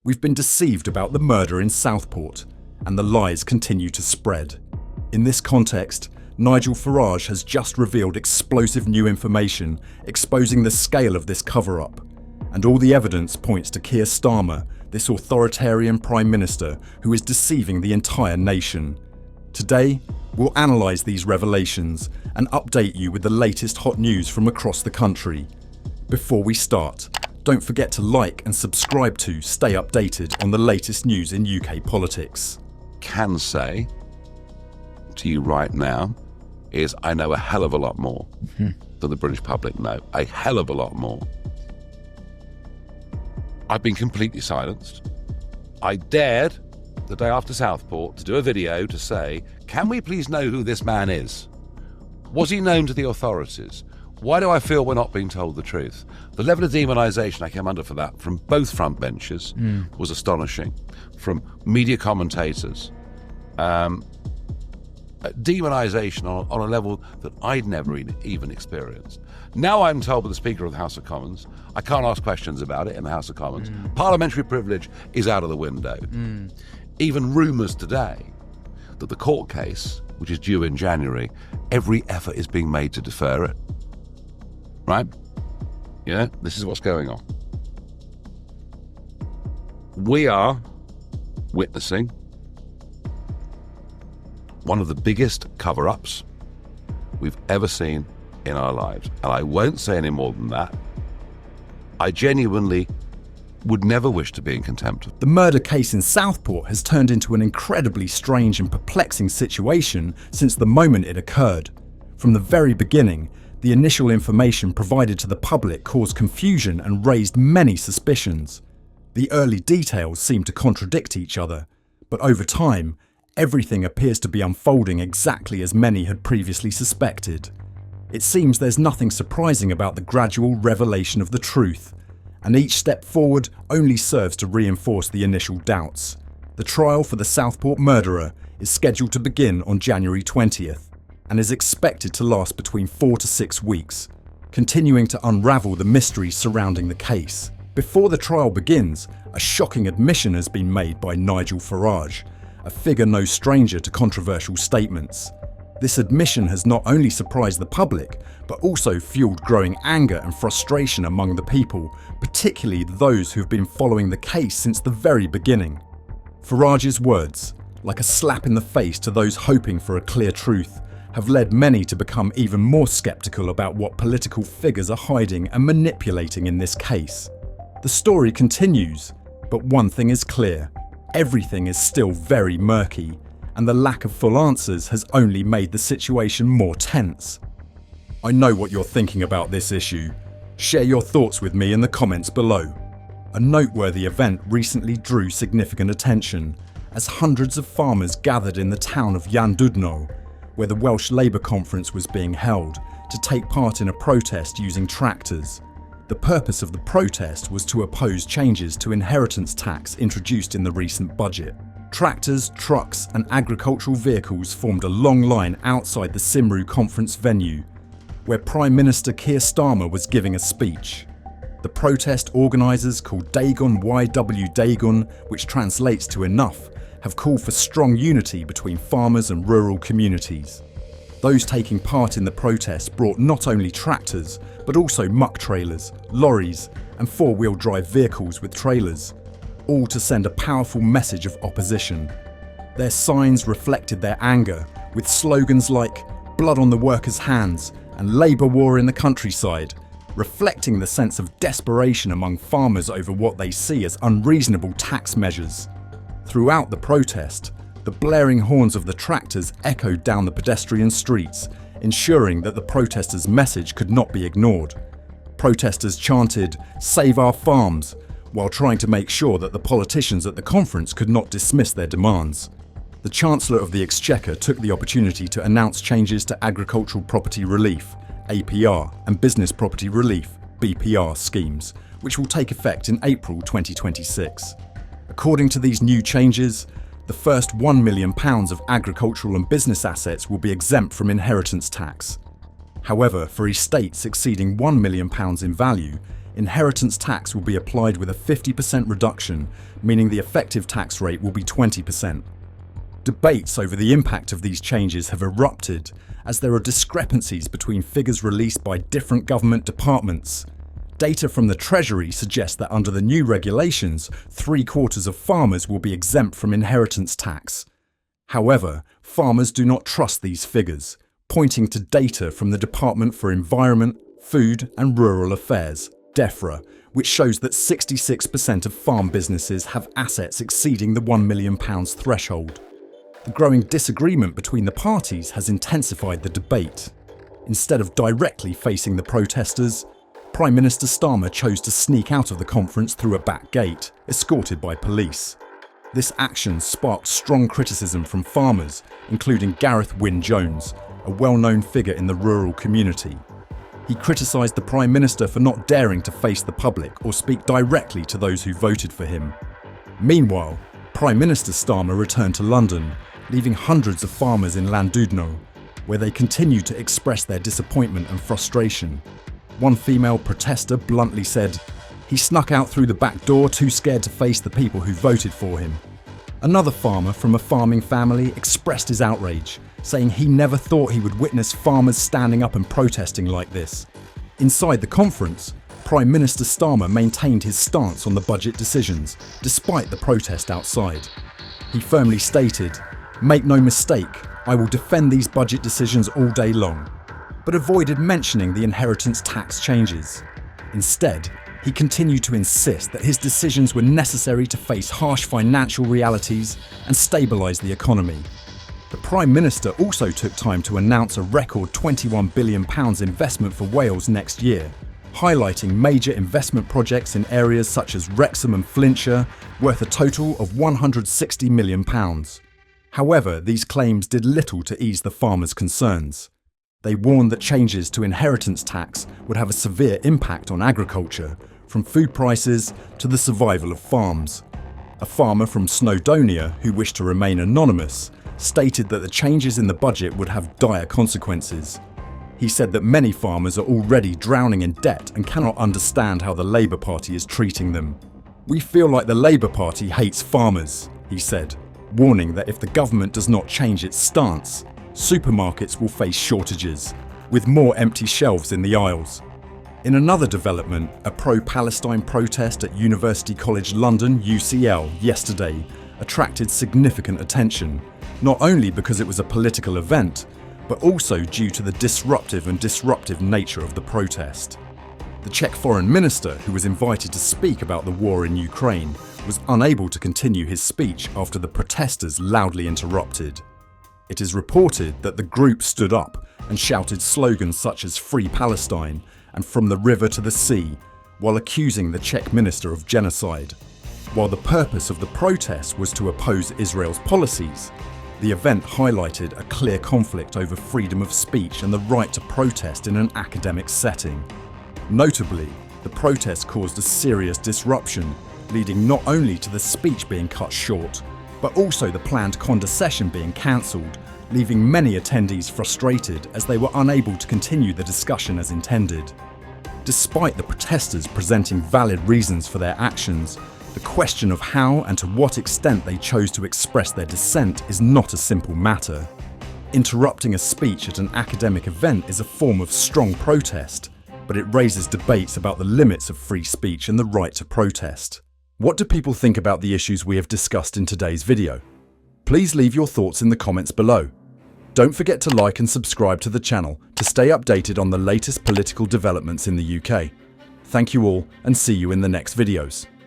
We've been deceived about the murder in Southport, and the lies continue to spread. In this context, Nigel Farage has just revealed explosive new information exposing the scale of this cover-up, and all the evidence points to Keir Starmer, this authoritarian Prime Minister who is deceiving the entire nation. Today, we'll analyse these revelations and update you with the latest hot news from across the country. Before we start, don't forget to like and subscribe to stay updated on the latest news in UK politics. Can say to you right now is I know a hell of a lot more than the British public know. A hell of a lot more. I've been completely silenced. I dared, the day after Southport, to do a video to say, can we please know who this man is? Was he known to the authorities? Why do I feel we're not being told the truth? The level of demonisation I came under for that from both front benches was astonishing. From media commentators, demonisation on a level that I'd never even experienced. Now I'm told by the Speaker of the House of Commons, I can't ask questions about it in the House of Commons. Parliamentary privilege is out of the window. Even rumours today that the court case, which is due in January, every effort is being made to defer it. Right? Yeah, this is what's going on. We are witnessing one of the biggest cover-ups we've ever seen in our lives. And I won't say any more than that. I genuinely would never wish to be in contempt. The murder case in Southport has turned into an incredibly strange and perplexing situation since the moment it occurred. From the very beginning, the initial information provided to the public caused confusion and raised many suspicions. The early details seemed to contradict each other, but over time, everything appears to be unfolding exactly as many had previously suspected. It seems there's nothing surprising about the gradual revelation of the truth, and each step forward only serves to reinforce the initial doubts. The trial for the Southport murderer is scheduled to begin on January 20th and is expected to last between 4 to 6 weeks, continuing to unravel the mysteries surrounding the case. Before the trial begins, a shocking admission has been made by Nigel Farage, a figure no stranger to controversial statements. This admission has not only surprised the public, but also fueled growing anger and frustration among the people, particularly those who've been following the case since the very beginning. Farage's words, like a slap in the face to those hoping for a clear truth, have led many to become even more sceptical about what political figures are hiding and manipulating in this case. The story continues, but one thing is clear. Everything is still very murky, and the lack of full answers has only made the situation more tense. I know what you're thinking about this issue. Share your thoughts with me in the comments below. A noteworthy event recently drew significant attention as hundreds of farmers gathered in the town of Llandudno, where the Welsh Labour conference was being held, to take part in a protest using tractors. The purpose of the protest was to oppose changes to inheritance tax introduced in the recent budget. Tractors, trucks and agricultural vehicles formed a long line outside the Cymru conference venue, where Prime Minister Keir Starmer was giving a speech. The protest organisers, called Dagon YW Dagon, which translates to enough, have called for strong unity between farmers and rural communities. Those taking part in the protest brought not only tractors, but also muck trailers, lorries and four-wheel drive vehicles with trailers, all to send a powerful message of opposition. Their signs reflected their anger, with slogans like "Blood on the workers' hands" and "Labour war in the countryside," reflecting the sense of desperation among farmers over what they see as unreasonable tax measures. Throughout the protest, the blaring horns of the tractors echoed down the pedestrian streets, ensuring that the protesters' message could not be ignored. Protesters chanted, "Save our farms," while trying to make sure that the politicians at the conference could not dismiss their demands. The Chancellor of the Exchequer took the opportunity to announce changes to Agricultural Property Relief (APR) and Business Property Relief (BPR) schemes, which will take effect in April 2026. According to these new changes, the first £1 million of agricultural and business assets will be exempt from inheritance tax. However, for estates exceeding £1 million in value, inheritance tax will be applied with a 50% reduction, meaning the effective tax rate will be 20%. Debates over the impact of these changes have erupted as there are discrepancies between figures released by different government departments. Data from the Treasury suggests that under the new regulations, 3/4 of farmers will be exempt from inheritance tax. However, farmers do not trust these figures, pointing to data from the Department for Environment, Food and Rural Affairs, DEFRA, which shows that 66% of farm businesses have assets exceeding the £1 million threshold. The growing disagreement between the parties has intensified the debate. Instead of directly facing the protesters, Prime Minister Starmer chose to sneak out of the conference through a back gate, escorted by police. This action sparked strong criticism from farmers, including Gareth Wynne-Jones, a well-known figure in the rural community. He criticised the Prime Minister for not daring to face the public or speak directly to those who voted for him. Meanwhile, Prime Minister Starmer returned to London, leaving hundreds of farmers in Llandudno, where they continued to express their disappointment and frustration. One female protester bluntly said, "He snuck out through the back door too scared to face the people who voted for him." Another farmer from a farming family expressed his outrage, saying he never thought he would witness farmers standing up and protesting like this. Inside the conference, Prime Minister Starmer maintained his stance on the budget decisions, despite the protest outside. He firmly stated, "Make no mistake, I will defend these budget decisions all day long," but avoided mentioning the inheritance tax changes. Instead, he continued to insist that his decisions were necessary to face harsh financial realities and stabilise the economy. The Prime Minister also took time to announce a record £21 billion investment for Wales next year, highlighting major investment projects in areas such as Wrexham and Flintshire, worth a total of £160 million. However, these claims did little to ease the farmers' concerns. They warned that changes to inheritance tax would have a severe impact on agriculture, from food prices to the survival of farms. A farmer from Snowdonia, who wished to remain anonymous, stated that the changes in the budget would have dire consequences. He said that many farmers are already drowning in debt and cannot understand how the Labour Party is treating them. "We feel like the Labour Party hates farmers," he said, warning that if the government does not change its stance, supermarkets will face shortages, with more empty shelves in the aisles. In another development, a pro-Palestine protest at University College London, UCL, yesterday attracted significant attention, not only because it was a political event, but also due to the disruptive nature of the protest. The Czech foreign minister, who was invited to speak about the war in Ukraine, was unable to continue his speech after the protesters loudly interrupted. It is reported that the group stood up and shouted slogans such as "Free Palestine" and "From the river to the sea," while accusing the Czech minister of genocide. While the purpose of the protest was to oppose Israel's policies, the event highlighted a clear conflict over freedom of speech and the right to protest in an academic setting. Notably, the protest caused a serious disruption, leading not only to the speech being cut short, but also the planned condescension being cancelled, leaving many attendees frustrated as they were unable to continue the discussion as intended. Despite the protesters presenting valid reasons for their actions, the question of how and to what extent they chose to express their dissent is not a simple matter. Interrupting a speech at an academic event is a form of strong protest, but it raises debates about the limits of free speech and the right to protest. What do people think about the issues we have discussed in today's video? Please leave your thoughts in the comments below. Don't forget to like and subscribe to the channel to stay updated on the latest political developments in the UK. Thank you all and see you in the next videos.